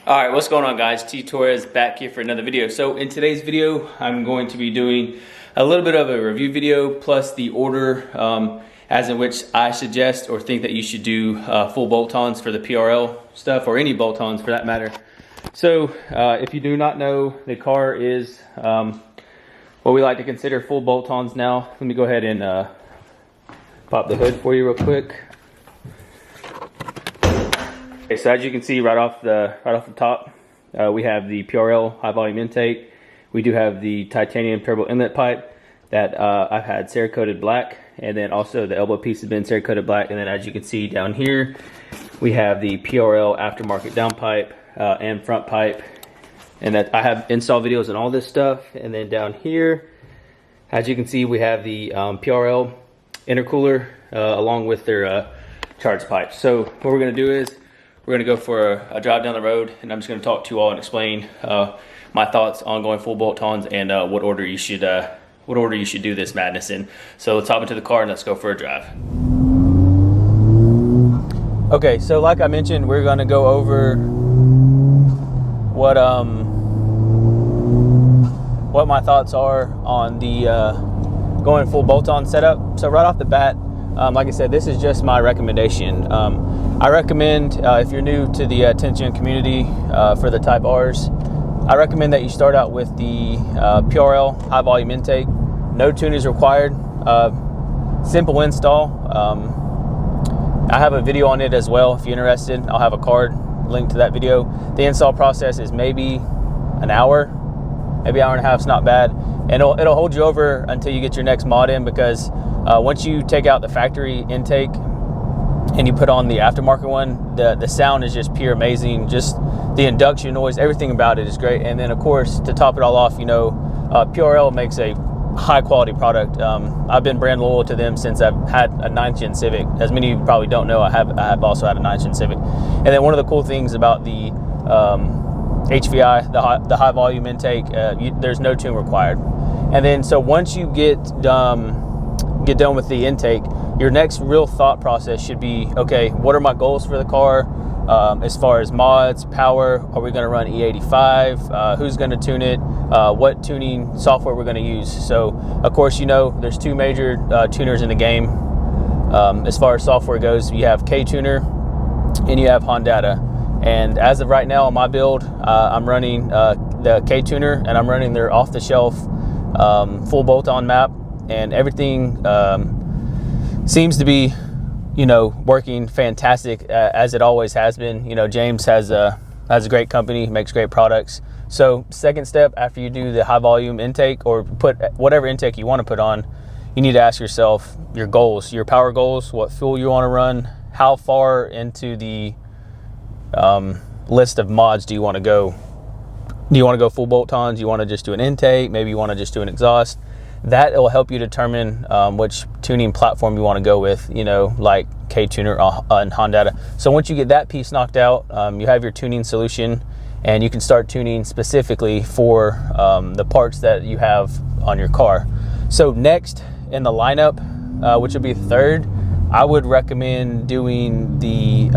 Alright, what's going on guys? T Torres back here for another video. So in today's video, I'm going to be doing a little bit of a review video plus the order as in which I suggest or think that you should do full bolt-ons for the PRL stuff, or any bolt-ons for that matter. So if you do not know, the car is what we like to consider full bolt-ons now. Let me go ahead and pop the hood for you real quick. Okay, so as you can see right off the top, we have the PRL high volume intake. We do have the titanium turbo inlet pipe that I've had Cerakoted black, and then also the elbow piece has been Cerakoted black. And then as you can see down here, we have the PRL aftermarket downpipe and front pipe, and that I have install videos and all this stuff. And then down here, as you can see, we have the PRL intercooler along with their charge pipe. So what we're going to do is we're going to go for a drive down the road, and I'm just going to talk to you all and explain my thoughts on going full bolt-ons and what order you should do this madness in. So let's hop into the car and let's go for a drive. Okay, so like I mentioned, we're going to go over what my thoughts are on the going full bolt-on setup. So right off the bat, like I said, this is just my recommendation. I recommend, if you're new to the tension community for the Type Rs, I recommend that you start out with the PRL high volume intake. No tuning is required. Simple install. I have a video on it as well if you're interested. I'll have a card linked to that video. The install process is maybe an hour, maybe hour and a half. It's not bad, and it'll hold you over until you get your next mod in, because once you take out the factory intake and you put on the aftermarket one, the sound is just pure amazing. Just the induction noise, everything about it is great. And then of course, to top it all off, PRL makes a high quality product. I've been brand loyal to them since I've had a 9th gen Civic. As many of you probably don't know, I have also had a 9th gen Civic. And then one of the cool things about the HVI, the high volume intake, there's no tune required. And then so once you get done with the intake, your next real thought process should be, okay, what are my goals for the car as far as mods, power? Are we going to run E85? Who's going to tune it? What tuning software we're going to use? So of course, there's two major tuners in the game as far as software goes. You have K-Tuner and you have Honda. And as of right now on my build, I'm running the K-Tuner, and I'm running their off-the-shelf full bolt-on map, and everything seems to be, working fantastic as it always has been. James has a great company, makes great products. So second step, after you do the high volume intake, or put whatever intake you want to put on, you need to ask yourself your goals, your power goals, what fuel you want to run, how far into the list of mods do you want to go? Do you want to go full bolt-ons? Do you want to just do an intake? Maybe you want to just do an exhaust. That will help you determine which tuning platform you want to go with, like K-Tuner and Honda. So once you get that piece knocked out, you have your tuning solution, and you can start tuning specifically for the parts that you have on your car. So next in the lineup, which would be third, I would recommend doing the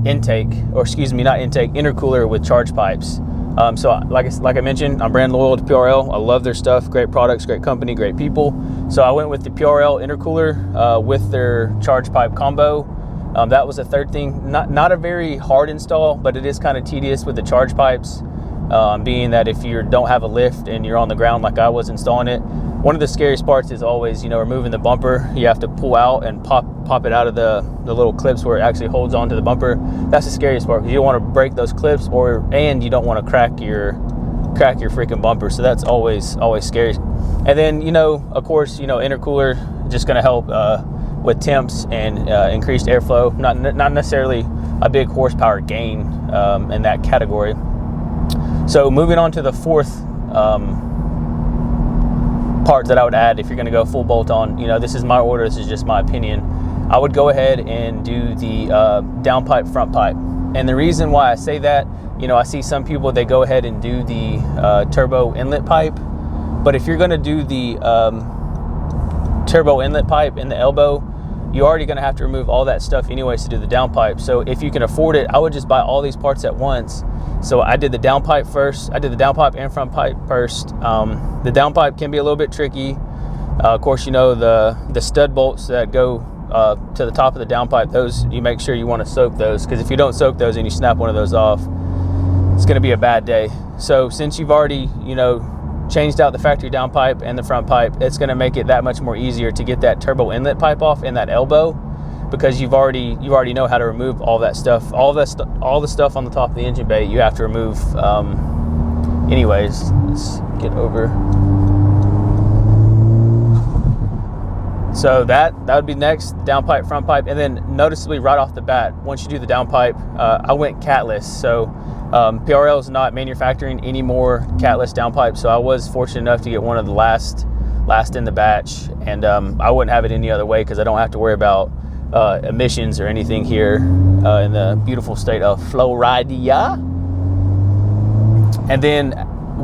intercooler with charge pipes. So like I mentioned, I'm brand loyal to PRL. I love their stuff, great products, great company, great people. So I went with the PRL intercooler with their charge pipe combo. That was the third thing. Not a very hard install, but it is kind of tedious with the charge pipes, being that if you don't have a lift and you're on the ground like I was installing it, one of the scariest parts is always, removing the bumper. You have to pull out and pop it out of the little clips where it actually holds onto the bumper. That's the scariest part, because you don't want to break those clips, and you don't want to crack your freaking bumper. So that's always scary. And then, of course, intercooler just going to help with temps and increased airflow. Not necessarily a big horsepower gain in that category. So moving on to the fourth part that I would add if you're going to go full bolt-on. This is my order. This is just my opinion. I would go ahead and do the downpipe, front pipe. And the reason why I say that, I see some people, they go ahead and do the turbo inlet pipe. But if you're going to do the turbo inlet pipe in the elbow, you're already going to have to remove all that stuff anyways to do the downpipe. So if you can afford it, I would just buy all these parts at once. So I did the downpipe first. I did the downpipe and front pipe first. The downpipe can be a little bit tricky. Of course, you know, the stud bolts that go to the top of the downpipe, those, you make sure you want to soak those, because if you don't soak those and you snap one of those off, it's going to be a bad day. So since you've already, you know, changed out the factory downpipe and the front pipe, it's going to make it that much more easier to get that turbo inlet pipe off and that elbow, because you already know how to remove all that stuff. All the stuff on the top of the engine bay you have to remove anyways. Let's get over. So that would be next, downpipe, front pipe. And then noticeably right off the bat, once you do the downpipe, I went catless. So PRL is not manufacturing any more catless downpipes, so I was fortunate enough to get one of the last in the batch, and I wouldn't have it any other way because I don't have to worry about emissions or anything here in the beautiful state of Florida. And then,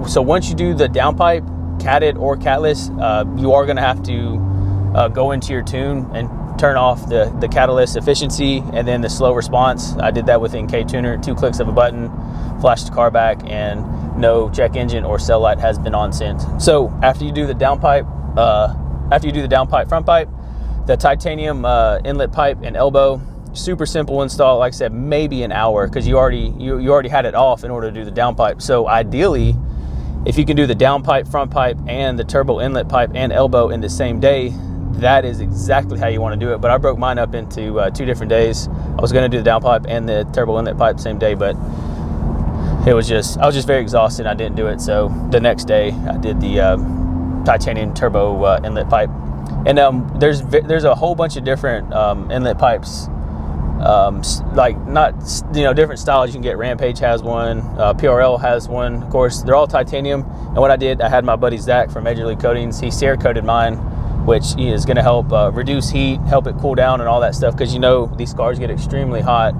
so once you do the downpipe, catted or catless, you are going to have to go into your tune and turn off the catalyst efficiency and then the slow response. I did that within K-Tuner, 2 clicks of a button, flashed the car back, and no check engine or cell light has been on since. So after you do the downpipe, front pipe, the titanium inlet pipe and elbow, super simple install. Like I said, maybe an hour, because you already had it off in order to do the downpipe. So ideally, if you can do the downpipe, front pipe, and the turbo inlet pipe and elbow in the same day, that is exactly how you want to do it. But I broke mine up into 2 different days. I was going to do the downpipe and the turbo inlet pipe the same day, but I was just very exhausted. I didn't do it. So the next day I did the titanium turbo inlet pipe. And there's a whole bunch of different inlet pipes, like, not, you know, different styles you can get. Rampage has one, PRL has one. Of course, they're all titanium. And what I did, I had my buddy Zach from Major League Coatings. He Cerakoted mine, which is going to help reduce heat, help it cool down and all that stuff, because you know these cars get extremely hot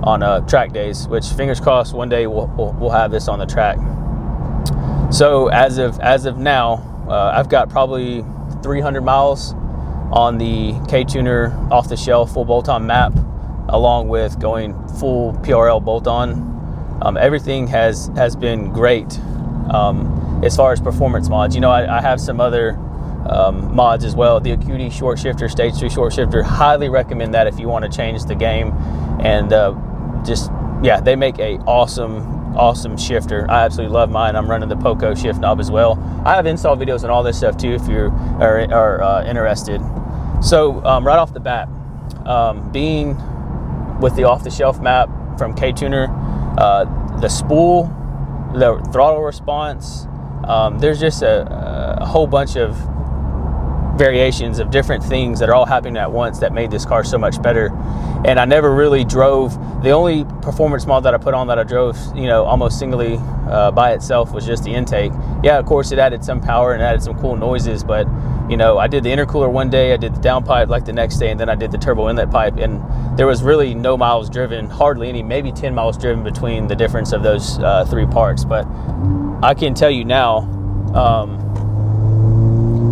on track days, which fingers crossed one day we'll have this on the track. So as of now, I've got probably 300 miles on the K-Tuner off-the-shelf full bolt-on map, along with going full PRL bolt-on. Everything has been great as far as performance mods. You know, I have some other mods as well. The Acuity short shifter, stage 3 short shifter, highly recommend that if you want to change the game. And they make a awesome shifter. I absolutely love mine. I'm running the Poco shift knob as well. I have install videos and all this stuff too if you are interested. So right off the bat, being with the off-the-shelf map from K-Tuner, the spool, the throttle response, there's just a whole bunch of variations of different things that are all happening at once that made this car so much better. And I never really drove, the only performance mod that I put on that I drove, you know, almost singly by itself was just the intake. Yeah, of course it added some power and added some cool noises, but you know, I did the intercooler one day, I did the downpipe like the next day, and then I did the turbo inlet pipe, and there was really no miles driven, hardly any, maybe 10 miles driven between the difference of those 3 parts. But I can tell you now,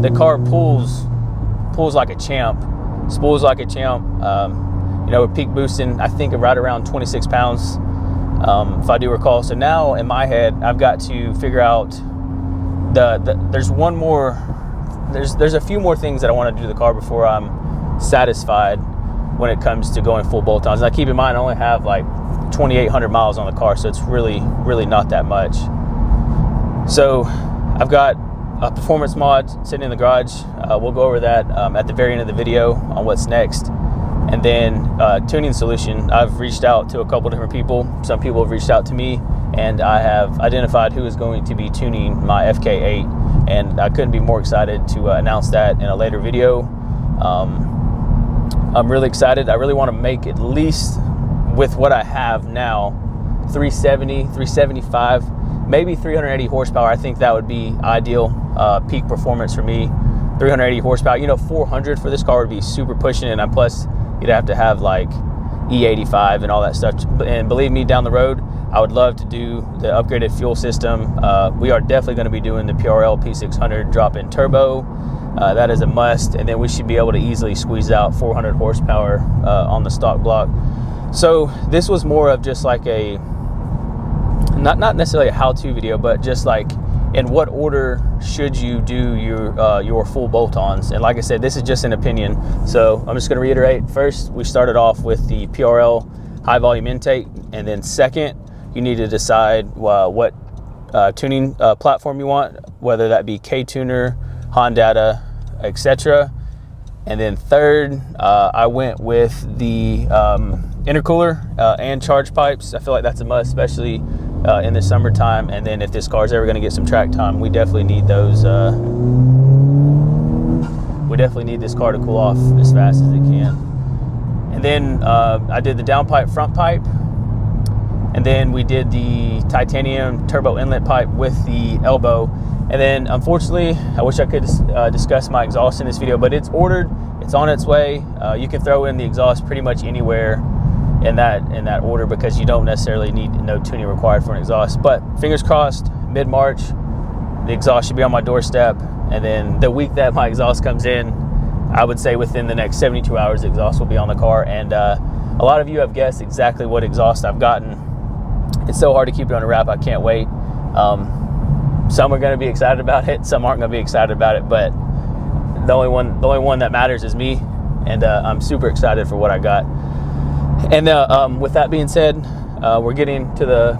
the car pulls like a champ, spools like a champ. You know, peak boosting, I think right around 26 pounds, if I do recall. So now in my head, I've got to figure out there's a few more things that I want to do to the car before I'm satisfied when it comes to going full bolt-ons. Now keep in mind, I only have like 2,800 miles on the car, so it's really not that much. So I've got a performance mod sitting in the garage. We'll go over that at the very end of the video on what's next. And then tuning solution, I've reached out to a couple different people. Some people have reached out to me, and I have identified who is going to be tuning my FK8, and I couldn't be more excited to announce that in a later video. I'm really excited. I really want to make, at least with what I have now, 370, 375, maybe 380 horsepower. I think that would be ideal peak performance for me. 380 horsepower, you know, 400 for this car would be super pushing it, and plus you'd have to have like E85 and all that stuff. And believe me, down the road, I would love to do the upgraded fuel system. We are definitely going to be doing the PRL P600 drop-in turbo. That is a must, and then we should be able to easily squeeze out 400 horsepower on the stock block. So this was more of just like a, not necessarily a how-to video, but just like in what order should you do your full bolt-ons. And like I said, this is just an opinion, so I'm just going to reiterate. First, we started off with the PRL high volume intake, and then second, you need to decide what tuning platform you want, whether that be K-Tuner, Honda, etc. And then third, I went with the intercooler and charge pipes. I feel like that's a must, especially in the summertime. And then if this car is ever going to get some track time, we definitely need those. We definitely need this car to cool off as fast as it can. And then I did the downpipe, front pipe. And then we did the titanium turbo inlet pipe with the elbow. And then unfortunately, I wish I could discuss my exhaust in this video, but it's ordered, it's on its way. You can throw in the exhaust pretty much anywhere in that order, because you don't necessarily need no tuning required for an exhaust. But fingers crossed, mid-March, the exhaust should be on my doorstep. And then the week that my exhaust comes in, I would say within the next 72 hours, the exhaust will be on the car. And a lot of you have guessed exactly what exhaust I've gotten. It's so hard to keep it on a wrap. I can't wait. Some are going to be excited about it. Some aren't going to be excited about it. But the only one that matters is me. And I'm super excited for what I got. And with that being said, we're getting to the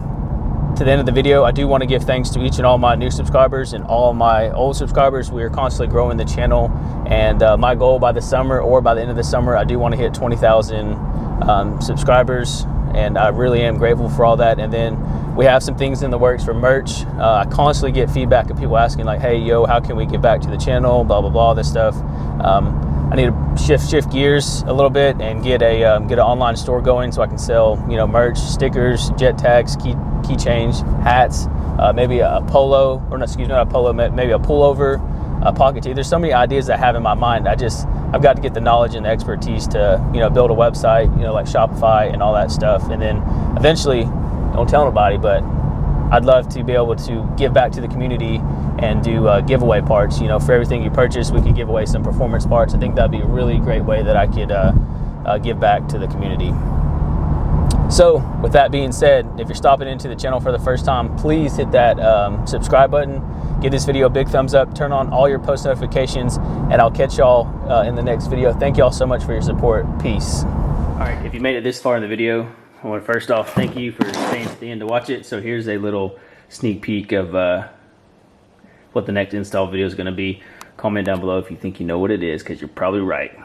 end of the video. I do want to give thanks to each and all my new subscribers and all my old subscribers. We are constantly growing the channel. And my goal by the summer, or by the end of the summer, I do want to hit 20,000 subscribers. And I really am grateful for all that. And then we have some things in the works for merch. I constantly get feedback of people asking like, hey, yo, how can we give back to the channel? Blah, blah, blah, this stuff. I need to shift gears a little bit and get an online store going so I can sell, merch, stickers, jet tags, keychains, hats, maybe a polo, or not, excuse me, not a polo, maybe a pullover, a pocket tee. There's so many ideas I have in my mind. I've got to get the knowledge and the expertise to, build a website, like Shopify and all that stuff. And then eventually, don't tell nobody, but I'd love to be able to give back to the community and do giveaway parts. For everything you purchase, we could give away some performance parts. I think that'd be a really great way that I could give back to the community. So with that being said, if you're stopping into the channel for the first time, please hit that subscribe button. Give this video a big thumbs up, turn on all your post notifications, and I'll catch y'all in the next video. Thank y'all so much for your support. Peace. All right, if you made it this far in the video, I want to first off thank you for staying to the end to watch it. So here's a little sneak peek of what the next install video is going to be. Comment down below if you think you know what it is, because you're probably right.